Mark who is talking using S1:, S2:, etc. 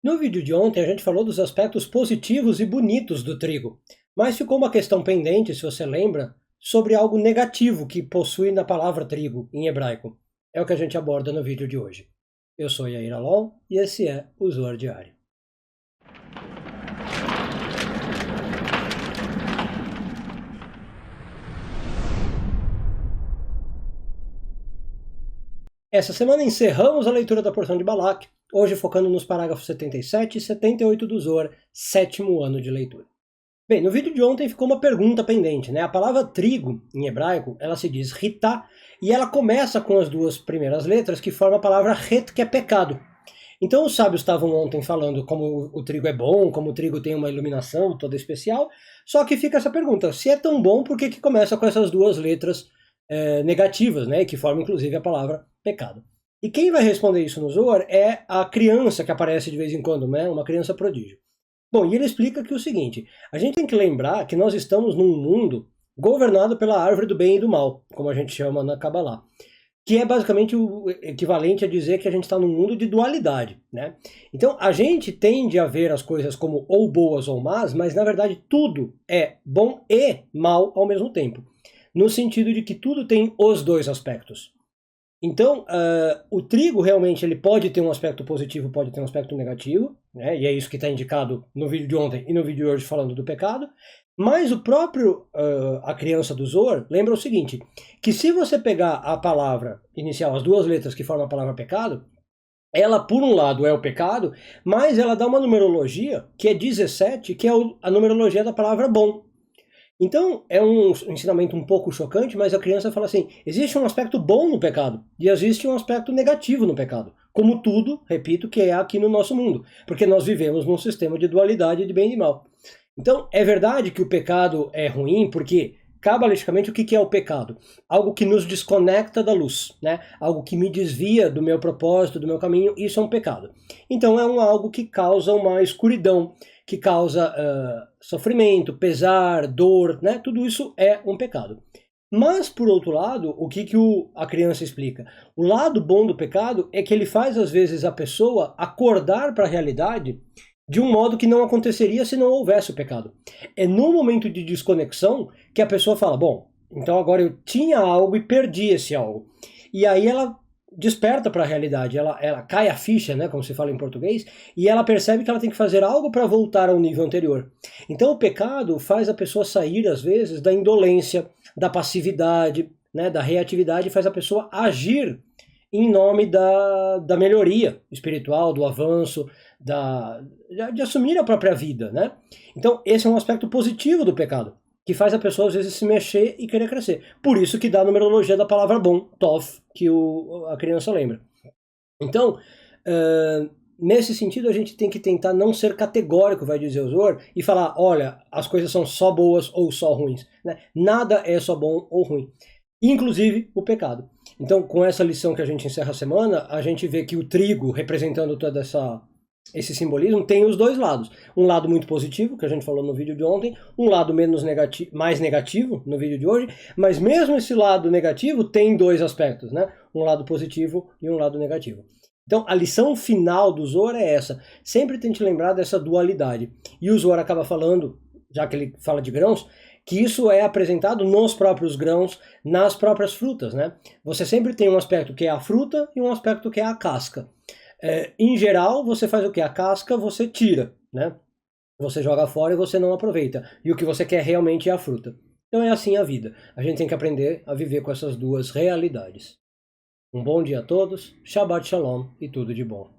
S1: No vídeo de ontem a gente falou dos aspectos positivos e bonitos do trigo, mas ficou uma questão pendente, se você lembra, sobre algo negativo que possui na palavra trigo em hebraico. É o que a gente aborda no vídeo de hoje. Eu sou Yair Alon e esse é o Zohar Diário. Essa semana encerramos a leitura da porção de Balak, hoje focando nos parágrafos 77 e 78 do Zohar, sétimo ano de leitura. Bem, no vídeo de ontem ficou uma pergunta pendente, né? A palavra trigo, em hebraico, ela se diz ritá, e ela começa com as duas primeiras letras que formam a palavra het, que é pecado. Então os sábios estavam ontem falando como o trigo é bom, como o trigo tem uma iluminação toda especial, só que fica essa pergunta, se é tão bom, por que começa com essas duas letras negativas, né? Que formam inclusive a palavra pecado. E quem vai responder isso no Zohar é a criança que aparece de vez em quando, né? Uma criança prodígio. Bom, e ele explica que é o seguinte, a gente tem que lembrar que nós estamos num mundo governado pela árvore do bem e do mal, como a gente chama na Kabbalah, que é basicamente o equivalente a dizer que a gente está num mundo de dualidade, né? Então a gente tende a ver as coisas como ou boas ou más, mas na verdade tudo é bom e mal ao mesmo tempo, no sentido de que tudo tem os dois aspectos. Então, o trigo realmente ele pode ter um aspecto positivo, pode ter um aspecto negativo, né? E é isso que está indicado no vídeo de ontem e no vídeo de hoje falando do pecado. Mas o próprio, a criança do Zohar, lembra o seguinte, que se você pegar a palavra inicial, as duas letras que formam a palavra pecado, ela por um lado é o pecado, mas ela dá uma numerologia que é 17, que é a numerologia da palavra bom. Então, é um ensinamento um pouco chocante, mas a criança fala assim, existe um aspecto bom no pecado, e existe um aspecto negativo no pecado. Como tudo, repito, que é aqui no nosso mundo, porque nós vivemos num sistema de dualidade de bem e mal. Então, é verdade que o pecado é ruim, porque, cabalisticamente, o que é o pecado? Algo que nos desconecta da luz, né? Algo que me desvia do meu propósito, do meu caminho, isso é um pecado. Então, é algo que causa uma escuridão, que causa sofrimento, pesar, dor, né? Tudo isso é um pecado. Mas, por outro lado, o que a criança explica? O lado bom do pecado é que ele faz, às vezes, a pessoa acordar para a realidade de um modo que não aconteceria se não houvesse o pecado. É no momento de desconexão que a pessoa fala, bom, então agora eu tinha algo e perdi esse algo. E aí ela desperta para a realidade, ela cai a ficha, né, como se fala em português, e ela percebe que ela tem que fazer algo para voltar ao nível anterior. Então o pecado faz a pessoa sair, às vezes, da indolência, da passividade, né, da reatividade, faz a pessoa agir em nome da melhoria espiritual, do avanço, de assumir a própria vida, né? Então esse é um aspecto positivo do pecado, que faz a pessoa às vezes se mexer e querer crescer. Por isso que dá a numerologia da palavra bom, Tov, que a criança lembra. Então, nesse sentido a gente tem que tentar não ser categórico, vai dizer o Zohar, e falar, olha, as coisas são só boas ou só ruins, né? Nada é só bom ou ruim, inclusive o pecado. Então, com essa lição que a gente encerra a semana, a gente vê que o trigo, representando todo esse simbolismo, tem os dois lados. Um lado muito positivo, que a gente falou no vídeo de ontem, um lado mais negativo, no vídeo de hoje, mas mesmo esse lado negativo tem dois aspectos, né? Um lado positivo e um lado negativo. Então, a lição final do Zohar é essa. Sempre tente lembrar dessa dualidade. E o Zohar acaba falando, já que ele fala de grãos, que isso é apresentado nos próprios grãos, nas próprias frutas, né? Você sempre tem um aspecto que é a fruta e um aspecto que é a casca. Em geral, você faz o que? A casca você tira, né? Você joga fora e você não aproveita. E o que você quer realmente é a fruta. Então é assim a vida. A gente tem que aprender a viver com essas duas realidades. Um bom dia a todos, Shabbat Shalom e tudo de bom.